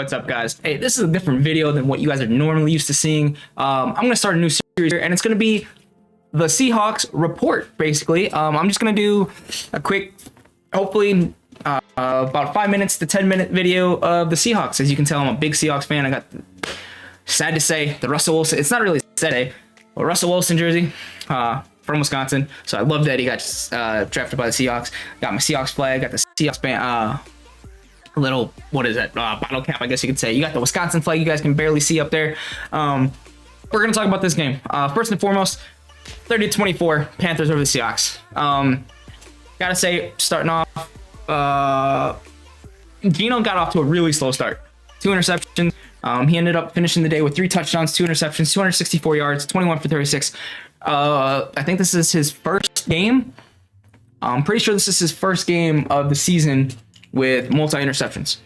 What's up, guys? Hey, this is a different video than what you guys are normally used to seeing. I'm going to start a new series here, and it's going to be the Seahawks report, basically. I'm just going to do a quick, hopefully, about 5 minutes to 10-minute video of the Seahawks. As you can tell, I'm a big Seahawks fan. I got, sad to say, the Russell Wilson. It's not really sad, but Russell Wilson jersey from Wisconsin. So I love that he got drafted by the Seahawks. Got my Seahawks flag. Got the Seahawks band. Little, what is it, bottle cap, I guess you could say. You got the Wisconsin flag you guys can barely see up there. We're gonna talk about this game. First and foremost, 30-24 Panthers over the Seahawks. Gotta say, starting off, Geno got off to a really slow start. 2 interceptions. He ended up finishing the day with 3 touchdowns, 2 interceptions, 264 yards, 21 for 36. I think this is his first game. I'm pretty sure this is his first game of the season with multi-interceptions.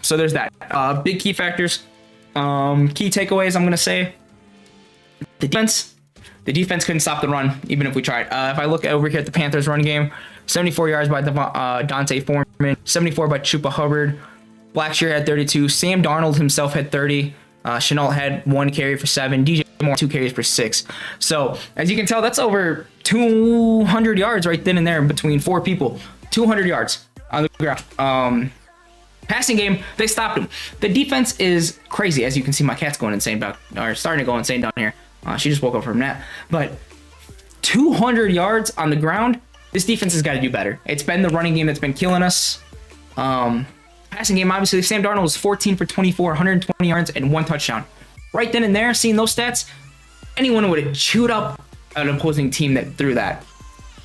So there's that. Big key factors. Key takeaways, I'm going to say. The defense couldn't stop the run, even if we tried. If I look over here at the Panthers run game, 74 yards by Dante Foreman, 74 by Chupa Hubbard. Blackshear had 32. Sam Darnold himself had 30. Chenault had 1 carry for 7. DJ Moore 2 carries for 6. So as you can tell, that's over 200 yards right then and there between 4 people. 200 yards on the ground. Passing game, they stopped him. The defense is crazy. As you can see, my cat's going insane starting to go insane down here. She just woke up from a nap. But 200 yards on the ground, this defense has got to do better. It's been the running game that's been killing us. Passing game, obviously, Sam Darnold was 14 for 24, 120 yards, and 1 touchdown. Right then and there, seeing those stats, anyone would have chewed up an opposing team that threw that.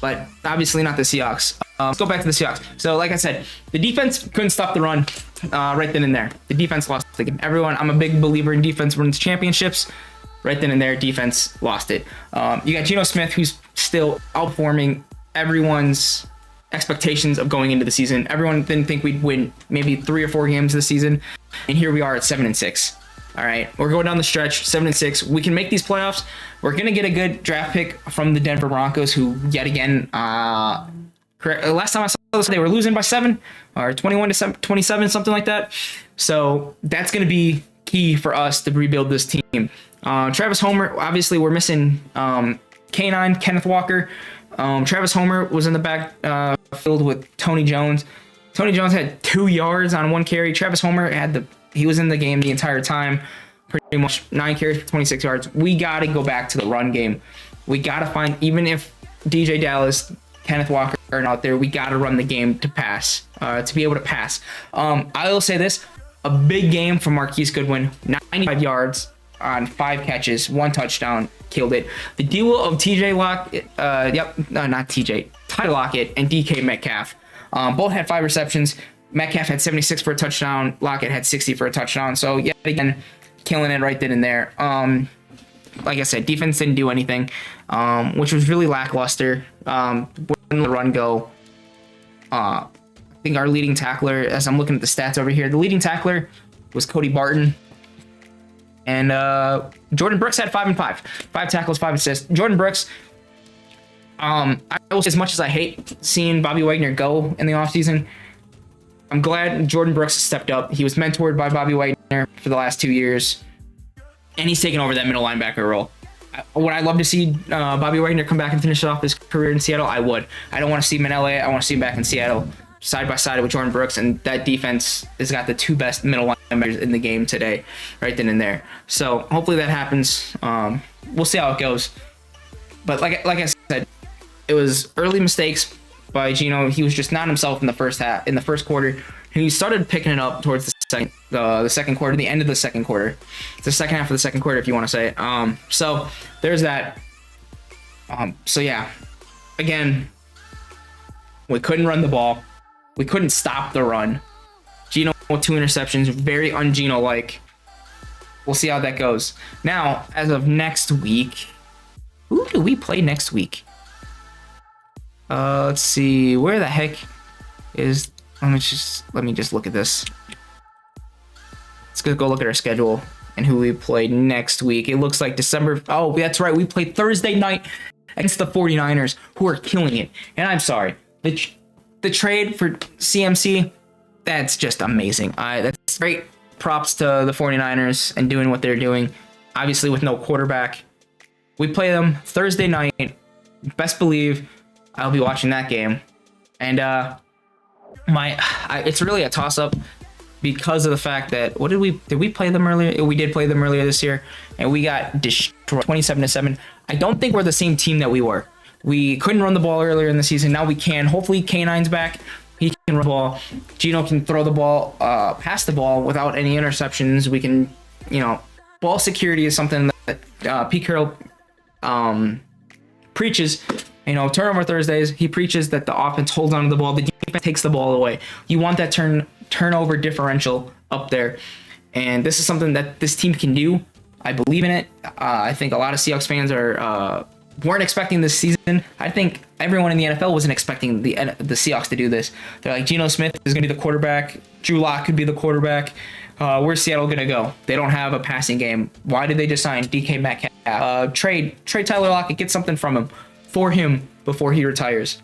But obviously not the Seahawks. Let's go back to the Seahawks. So like I said, the defense couldn't stop the run right then and there. The defense lost the game. I'm a big believer in defense wins championships. Right then and there, defense lost it. You got Geno Smith, who's still outperforming everyone's expectations of going into the season. Everyone didn't think we'd win maybe 3 or 4 games this season. And here we are at 7-6. All right, we're going down the stretch, 7-6. We can make these playoffs. We're gonna get a good draft pick from the Denver Broncos, who yet again, last time I saw this, they were losing by 7 or 21-27, something like that. So that's gonna be key for us to rebuild this team. Travis Homer, obviously, we're missing K9 Kenneth Walker. Travis Homer was in the back field with Tony Jones. Tony Jones had 2 yards on 1 carry. Travis Homer he was in the game the entire time, pretty much 9 carries for 26 yards. We got to go back to the run game. We got to find, even if DJ Dallas, Kenneth Walker aren't out there, we got to run the game to pass, to be able to pass. I will say this, a big game from Marquise Goodwin, 95 yards on 5 catches, 1 touchdown, killed it. The duo of TJ Lockett, Tyler Lockett and DK Metcalf, both had 5 receptions. Metcalf had 76 for a touchdown. Lockett had 60 for a touchdown. So yet again, killing it right then and there. Like I said, defense didn't do anything, which was really lackluster. When the run go, I think our leading tackler, as I'm looking at the stats over here, the leading tackler was Cody Barton. And Jordan Brooks had 5 and 5. 5 tackles, 5 assists. Jordan Brooks, I will say, as much as I hate seeing Bobby Wagner go in the offseason, I'm glad Jordan Brooks has stepped up. He was mentored by Bobby Wagner for the last 2 years, and he's taken over that middle linebacker role. Would I love to see Bobby Wagner come back and finish off his career in Seattle? I would. I don't want to see him in LA. I want to see him back in Seattle, side by side with Jordan Brooks, and that defense has got the 2 best middle linebackers in the game today, right then and there. So hopefully that happens. We'll see how it goes. But like I said, it was early mistakes by Geno. He was just not himself in the first quarter. He started picking it up towards the second quarter, the end of the second quarter. It's the second half of the second quarter, if you want to say. So there's that. So yeah, again, we couldn't run the ball. We couldn't stop the run. Geno with 2 interceptions, very un-Geno-like. We'll see how that goes. Now, as of next week, who do we play next week? Let's see. Where the heck is? Let me just look at this. Let's go look at our schedule and who we play next week. It looks like December. Oh, that's right. We play Thursday night against the 49ers, who are killing it. And I'm sorry, the trade for CMC, that's just amazing. That's great. props to the 49ers and doing what they're doing. Obviously, with no quarterback. We play them Thursday night. Best believe I'll be watching that game. And it's really a toss-up because of the fact that did we play them earlier? We did play them earlier this year, and we got destroyed 27-7. I don't think we're the same team that we were. We couldn't run the ball earlier in the season. Now we can. Hopefully, K9's back. He can run the ball. Gino can throw the ball, pass the ball without any interceptions. We can, ball security is something that Pete Carroll preaches. Turnover Thursdays, he preaches that the offense holds on to the ball, the defense takes the ball away. You want that turnover differential up there, and this is something that this team can do. I believe in it. I think a lot of Seahawks fans weren't expecting this season. I think everyone in the NFL wasn't expecting the Seahawks to do this. They're like, Geno Smith is going to be the quarterback. Drew Lock could be the quarterback. Where's Seattle going to go? They don't have a passing game. Why did they just sign DK Metcalf? Trade Tyler Lockett, get something from him for him before he retires.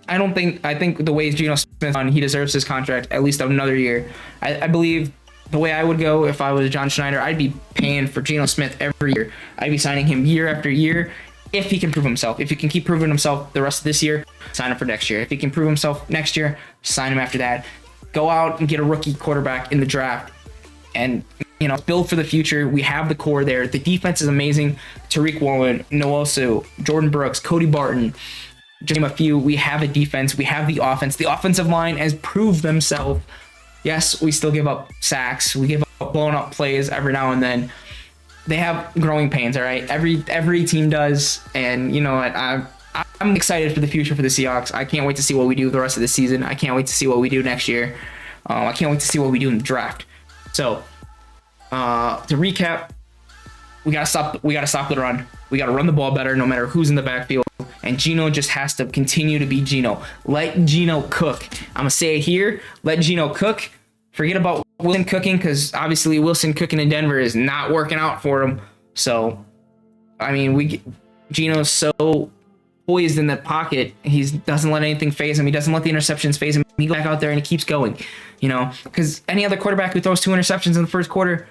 I think the way Geno Smith on, he deserves his contract at least another year. I believe the way I would go if I was John Schneider, I'd be paying for Geno Smith every year. I'd be signing him year after year if he can prove himself. If he can keep proving himself the rest of this year, sign him for next year. If he can prove himself next year, sign him after that. Go out and get a rookie quarterback in the draft and build for the future. We have the core there. The defense is amazing. Tariq Woolen, Nwosu, Jordan Brooks, Cody Barton, just name a few. We have a defense. We have the offense. The offensive line has proved themselves. Yes, we still give up sacks. We give up blown up plays every now and then. They have growing pains, all right? Every team does. And you know what? I'm excited for the future for the Seahawks. I can't wait to see what we do the rest of the season. I can't wait to see what we do next year. I can't wait to see what we do in the draft. So, to recap, we gotta stop the run. We gotta run the ball better, no matter who's in the backfield. And Geno just has to continue to be Geno. Let Geno cook. I'm gonna say it here. Let Geno cook. Forget about Wilson cooking, because obviously Wilson cooking in Denver is not working out for him. So, I mean, Geno's so poised in that pocket. He doesn't let anything phase him. He doesn't let the interceptions phase him. He goes back out there and he keeps going. Because any other quarterback who throws 2 interceptions in the first quarter,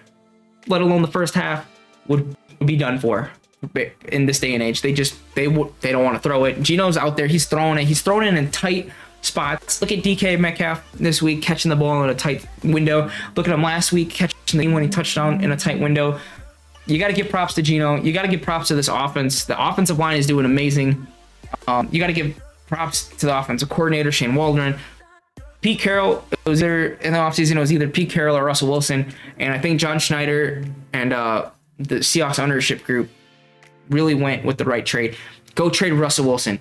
let alone the first half, would be done for in this day and age. They don't want to throw it. Geno's out there. He's throwing it. He's throwing it in tight spots. Look at DK Metcalf this week catching the ball in a tight window. Look at him last week catching the when he touched down in a tight window. You got to give props to Geno. You got to give props to this offense. The offensive line is doing amazing. You got to give props to the offensive coordinator, Shane Waldron. Pete Carroll, it was either in the offseason, it was either Pete Carroll or Russell Wilson. And I think John Schneider and the Seahawks ownership group really went with the right trade. Go trade Russell Wilson.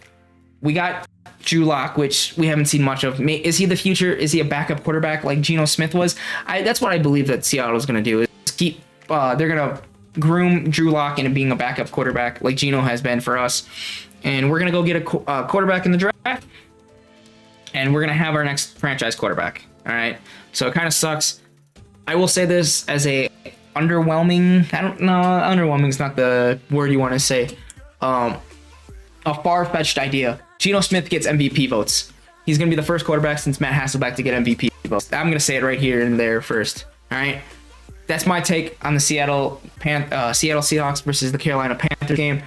We got Drew Lock, which we haven't seen much of. Is he the future? Is he a backup quarterback like Geno Smith was? That's what I believe that Seattle is going to do. Is keep. They're going to groom Drew Lock into being a backup quarterback like Geno has been for us. And we're going to go get a quarterback in the draft. And we're going to have our next franchise quarterback. All right. So it kind of sucks. I will say this as a underwhelming. I don't know. Underwhelming is not the word you want to say. A far-fetched idea. Geno Smith gets MVP votes. He's going to be the first quarterback since Matt Hasselbeck to get MVP votes. I'm going to say it right here and there first. All right. That's my take on the Seattle Seahawks versus the Carolina Panthers game.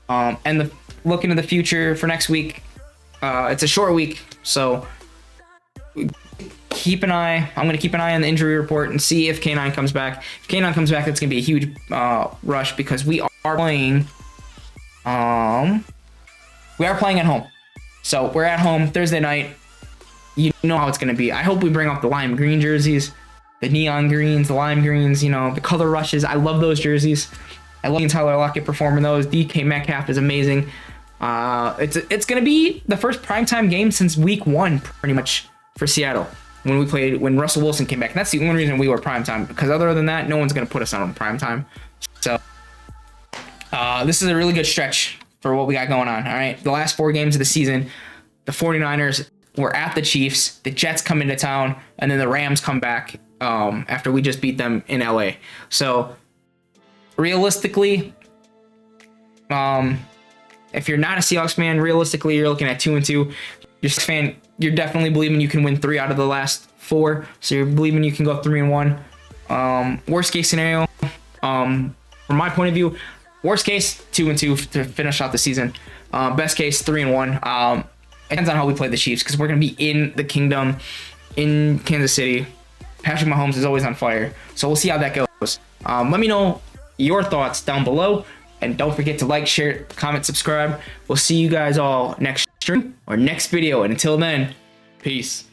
And the look into the future for next week. It's a short week, so keep an eye. I'm going to keep an eye on the injury report and see if K9 comes back. If K9 comes back, it's going to be a huge rush because we are playing. We are playing at home, so we're at home Thursday night. You know how it's going to be. I hope we bring up the lime green jerseys, the neon greens, the lime greens. The color rushes. I love those jerseys. I love Tyler Lockett performing those. DK Metcalf is amazing. It's going to be the first primetime game since week 1, pretty much, for Seattle when Russell Wilson came back. And that's the only reason we were primetime, because other than that, no one's going to put us on primetime. So this is a really good stretch for what we got going on. All right. The last 4 games of the season, the 49ers were at the Chiefs, the Jets come into town, and then the Rams come back after we just beat them in LA. So realistically, if you're not a Seahawks fan, realistically, you're looking at 2-2. You're definitely believing you can win 3 out of the last 4. So you're believing you can go 3-1. Worst case scenario, from my point of view, worst case 2-2 to finish out the season. Best case 3-1. It depends on how we play the Chiefs because we're gonna be in the Kingdom, in Kansas City. Patrick Mahomes is always on fire, so we'll see how that goes. Let me know your thoughts down below, and don't forget to like, share, comment, subscribe. We'll see you guys all next stream or next video, and until then, peace.